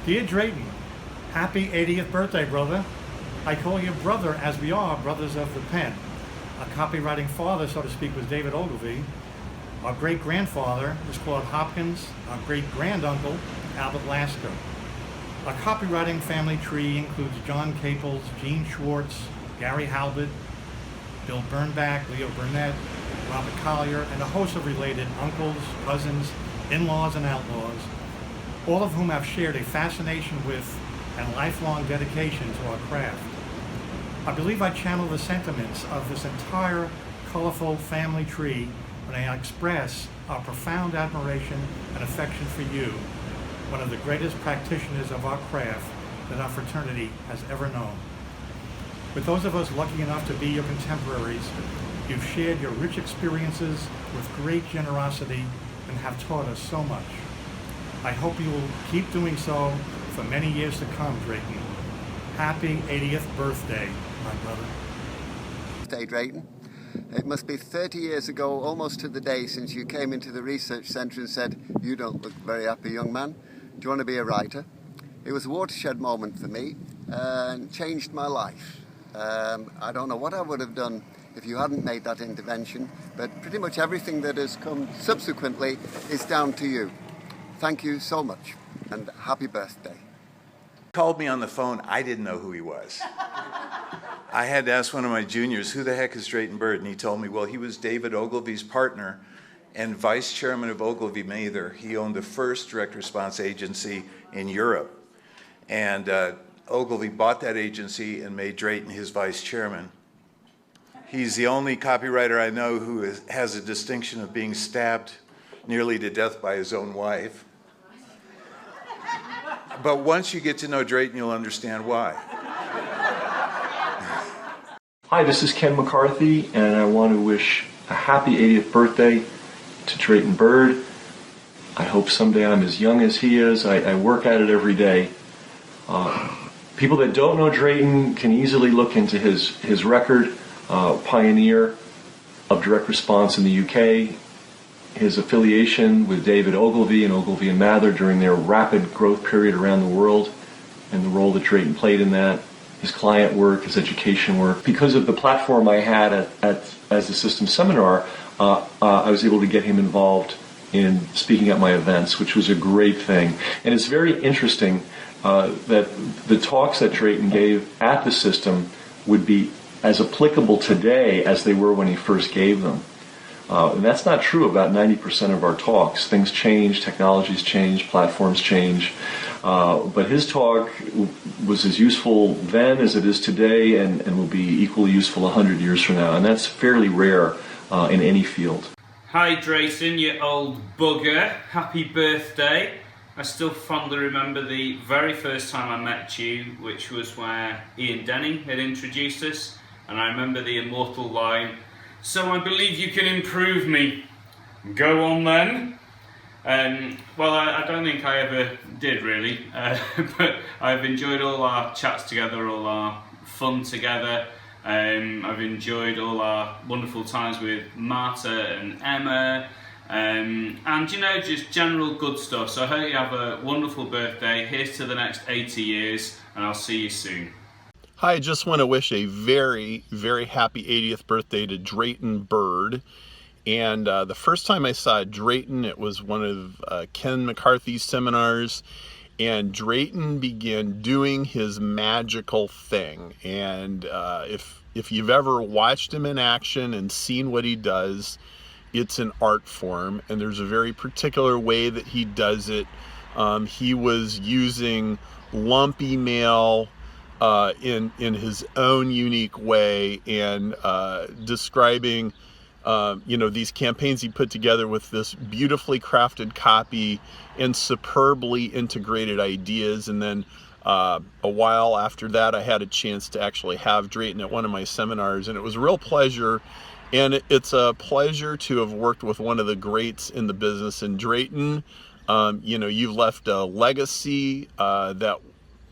Dear Drayton, happy 80th birthday, brother. I call you brother as we are brothers of the pen. Our copywriting father, so to speak, was David Ogilvy. Our great-grandfather was Claude Hopkins. Our great-granduncle, Albert Lasker. Our copywriting family tree includes John Caples, Gene Schwartz, Gary Halbert, Bill Bernbach, Leo Burnett, Robert Collier, and a host of related uncles, cousins, in-laws, and outlaws, all of whom have shared a fascination with and lifelong dedication to our craft. I believe I channel the sentiments of this entire colorful family tree when I express our profound admiration and affection for you, one of the greatest practitioners of our craft that our fraternity has ever known. With those of us lucky enough to be your contemporaries, you've shared your rich experiences with great generosity and have taught us so much. I hope you will keep doing so for many years to come, Drayton. Happy 80th birthday, my brother. Birthday, Drayton. It must be 30 years ago, almost to the day, since you came into the research centre and said, "You don't look very happy, young man. Do you want to be a writer?" It was a watershed moment for me and changed my life. I don't know what I would have done if you hadn't made that intervention, but pretty much everything that has come subsequently is down to you. Thank you so much, and happy birthday. Called me on the phone. I didn't know who he was. I had to ask one of my juniors, who the heck is Drayton Bird? And he told me, well, he was David Ogilvy's partner and vice chairman of Ogilvy Mather. He owned the first direct response agency in Europe. And Ogilvy bought that agency and made Drayton his vice chairman. He's the only copywriter I know who has a distinction of being stabbed nearly to death by his own wife. But once you get to know Drayton, you'll understand why. Hi, this is Ken McCarthy, and I want to wish a happy 80th birthday to Drayton Bird. I hope someday I'm as young as he is. I work at it every day. People that don't know Drayton can easily look into his record, pioneer of direct response in the UK, his affiliation with David Ogilvy and Ogilvy and Mather during their rapid growth period around the world, and the role that Drayton played in that, his client work, his education work. Because of the platform I had as the system seminar, I was able to get him involved in speaking at my events, which was a great thing. And it's very interesting that the talks that Drayton gave at the system would be as applicable today as they were when he first gave them. And that's not true about 90% of our talks. Things change, technologies change, platforms change. But his talk was as useful then as it is today, and will be equally useful 100 years from now. And that's fairly rare in any field. Hi Drayton, you old bugger. Happy birthday. I still fondly remember the very first time I met you, which was where Ian Denny had introduced us. And I remember the immortal line, "So I believe you can improve me." Go on then. Well, I don't think I ever did really, but I've enjoyed all our chats together, all our fun together. I've enjoyed all our wonderful times with Marta and Emma, and you know, just general good stuff. So I hope you have a wonderful birthday. Here's to the next 80 years, and I'll see you soon. Hi, I just want to wish a very, very happy 80th birthday to Drayton Bird. And the first time I saw Drayton, it was one of Ken McCarthy's seminars, and Drayton began doing his magical thing. And if you've ever watched him in action and seen what he does, it's an art form, and there's a very particular way that he does it. He was using lump email in his own unique way, and describing these campaigns he put together with this beautifully crafted copy and superbly integrated ideas. And then a while after that, I had a chance to actually have Drayton at one of my seminars, and it was a real pleasure. And it's a pleasure to have worked with one of the greats in the business. And Drayton, you've left a legacy that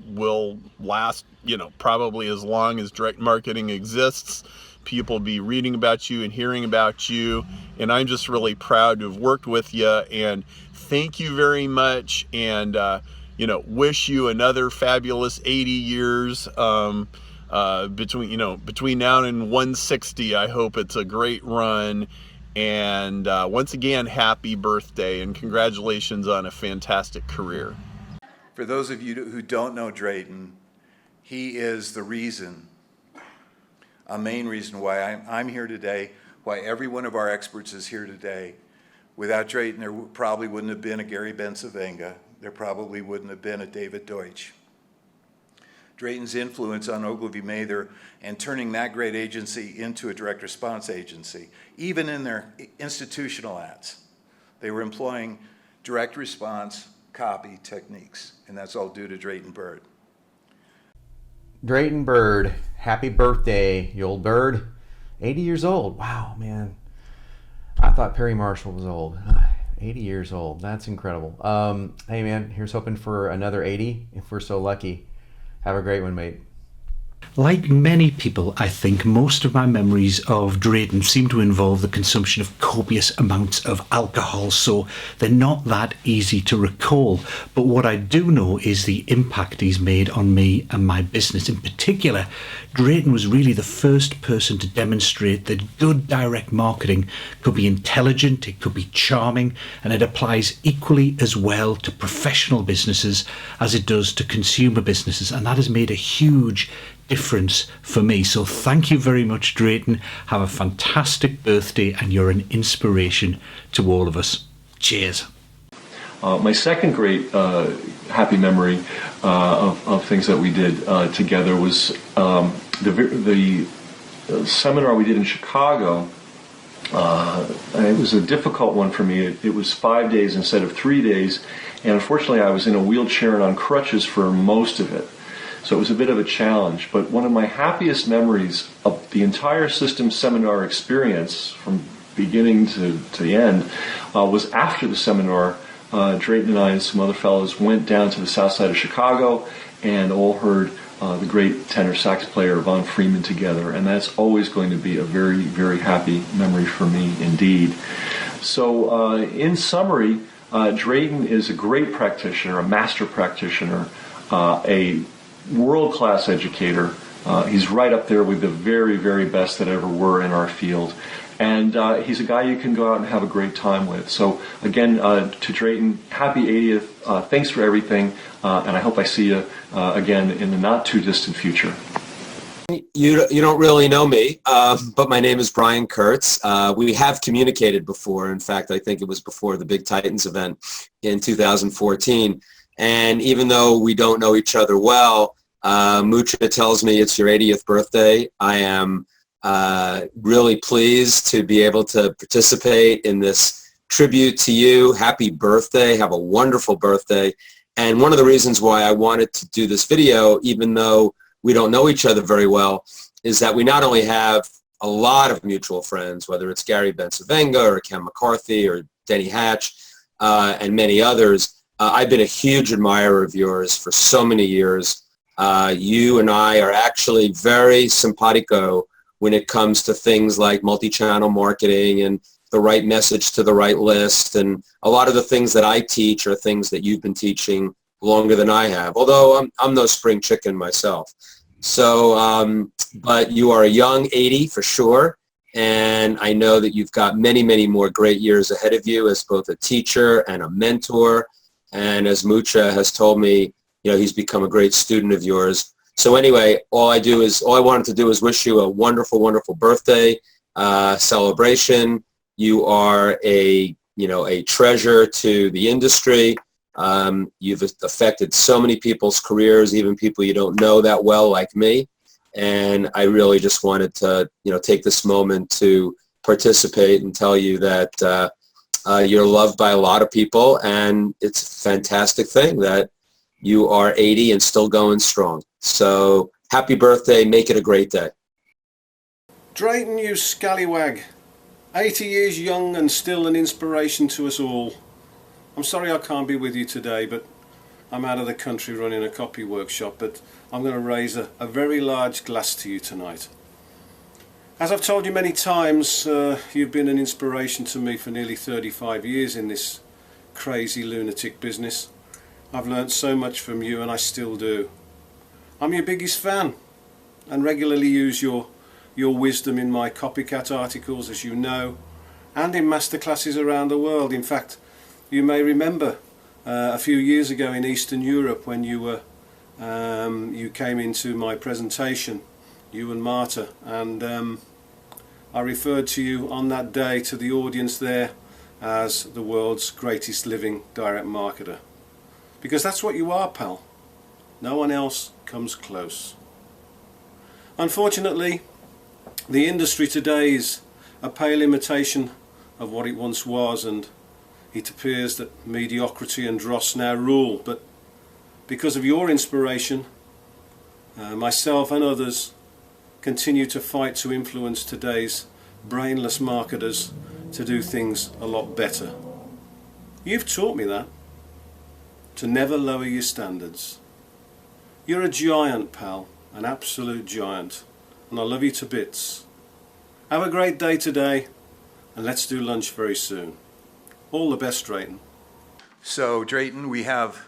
will last, probably as long as direct marketing exists. People be reading about you and hearing about you, and I'm just really proud to have worked with you, and thank you very much. And wish you another fabulous 80 years. Between now and 160, I hope it's a great run. And once again, happy birthday and congratulations on a fantastic career. For those of you who don't know Drayton, he is the reason, a main reason why I'm here today, why every one of our experts is here today. Without Drayton, there probably wouldn't have been a Gary Bencivenga. There probably wouldn't have been a David Deutsch. Drayton's influence on Ogilvy Mather and turning that great agency into a direct response agency, even in their institutional ads, they were employing direct response copy techniques, and that's all due to Drayton Bird. Drayton Bird, happy birthday, you old bird. 80 years old. Wow, man. I thought Perry Marshall was old. 80 years old. That's incredible. Hey, man, here's hoping for another 80 if we're so lucky. Have a great one, mate. Like many people, I think most of my memories of Drayton seem to involve the consumption of copious amounts of alcohol, so they're not that easy to recall. But what I do know is the impact he's made on me and my business. In particular, Drayton was really the first person to demonstrate that good direct marketing could be intelligent, it could be charming, and it applies equally as well to professional businesses as it does to consumer businesses. And that has made a huge difference for me. So thank you very much, Drayton. Have a fantastic birthday, and you're an inspiration to all of us. Cheers. My second great happy memory of things that we did together was the seminar we did in Chicago. It was a difficult one for me. It was 5 days instead of 3 days, and unfortunately I was in a wheelchair and on crutches for most of it. So it was a bit of a challenge, but one of my happiest memories of the entire systems seminar experience from beginning to the end was after the seminar. Drayton and I and some other fellows went down to the south side of Chicago and all heard the great tenor sax player Von Freeman together, and that's always going to be a very, very happy memory for me indeed. So in summary, Drayton is a great practitioner, a master practitioner, a world-class educator. He's right up there with the very, very best that ever were in our field. And he's a guy you can go out and have a great time with. So again, to Drayton, happy 80th. Thanks for everything. And I hope I see you again in the not too distant future. You don't really know me, but my name is Brian Kurtz. We have communicated before. In fact, I think it was before the Big Titans event in 2014. And even though we don't know each other well, Mucha tells me it's your 80th birthday. I am really pleased to be able to participate in this tribute to you. Happy birthday. Have a wonderful birthday. And one of the reasons why I wanted to do this video, even though we don't know each other very well, is that we not only have a lot of mutual friends, whether it's Gary Bencivenga or Ken McCarthy or Denny Hatch and many others. I've been a huge admirer of yours for so many years. You and I are actually very simpatico when it comes to things like multi-channel marketing and the right message to the right list. And a lot of the things that I teach are things that you've been teaching longer than I have, although I'm no spring chicken myself. So, but you are a young 80 for sure. And I know that you've got many, many more great years ahead of you as both a teacher and a mentor. And as Mucha has told me, he's become a great student of yours. So anyway, all I wanted to do is wish you a wonderful, wonderful birthday celebration. You are a treasure to the industry. You've affected so many people's careers, even people you don't know that well, like me. And I really just wanted to, take this moment to participate and tell you that you're loved by a lot of people, and it's a fantastic thing that you are 80 and still going strong. So happy birthday. Make it a great day. Drayton, you scallywag. 80 years young and still an inspiration to us all. I'm sorry I can't be with you today, but I'm out of the country running a copy workshop, but I'm going to raise a very large glass to you tonight. As I've told you many times, you've been an inspiration to me for nearly 35 years in this crazy lunatic business. I've learnt so much from you, and I still do. I'm your biggest fan and regularly use your wisdom in my copycat articles, as you know, and in masterclasses around the world. In fact, you may remember a few years ago in Eastern Europe when you came into my presentation, you and Marta, and I referred to you on that day to the audience there as the world's greatest living direct marketer. Because that's what you are, pal. No one else comes close. Unfortunately, the industry today is a pale imitation of what it once was, and it appears that mediocrity and dross now rule. But because of your inspiration, myself and others continue to fight to influence today's brainless marketers to do things a lot better. You've taught me that, to never lower your standards. You're a giant, pal, an absolute giant, and I love you to bits. Have a great day today, and let's do lunch very soon. All the best, Drayton. So, Drayton, we have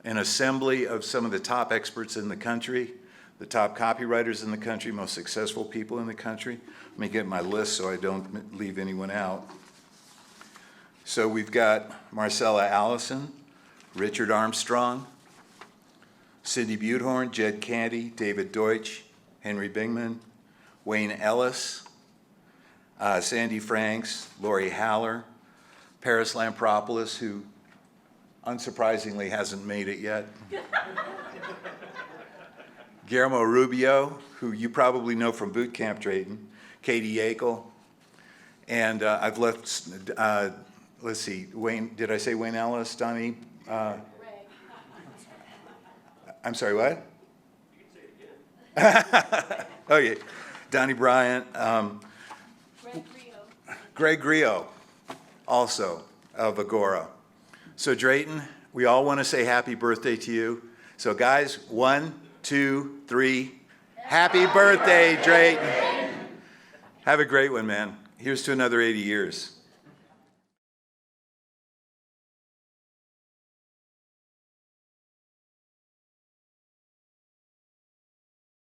an assembly of some of the top experts in the country, the top copywriters in the country, most successful people in the country. Let me get my list so I don't leave anyone out. So we've got Marcella Allison, Richard Armstrong, Cindy Butehorn, Jed Canty, David Deutsch, Henry Bingman, Wayne Ellis, Sandy Franks, Lori Haller, Paris Lampropoulos, who unsurprisingly hasn't made it yet, Guillermo Rubio, who you probably know from boot camp, Drayton, Katie Yackel, and I've left, let's see, Wayne, did I say Wayne Ellis, Donnie? I'm sorry, what? You can say it again. Oh, yeah. Donnie Bryant. Greg Grio, also of Agora. So, Drayton, we all want to say happy birthday to you. So, guys, 1, 2, 3. Happy birthday, Drayton. Have a great one, man. Here's to another 80 years.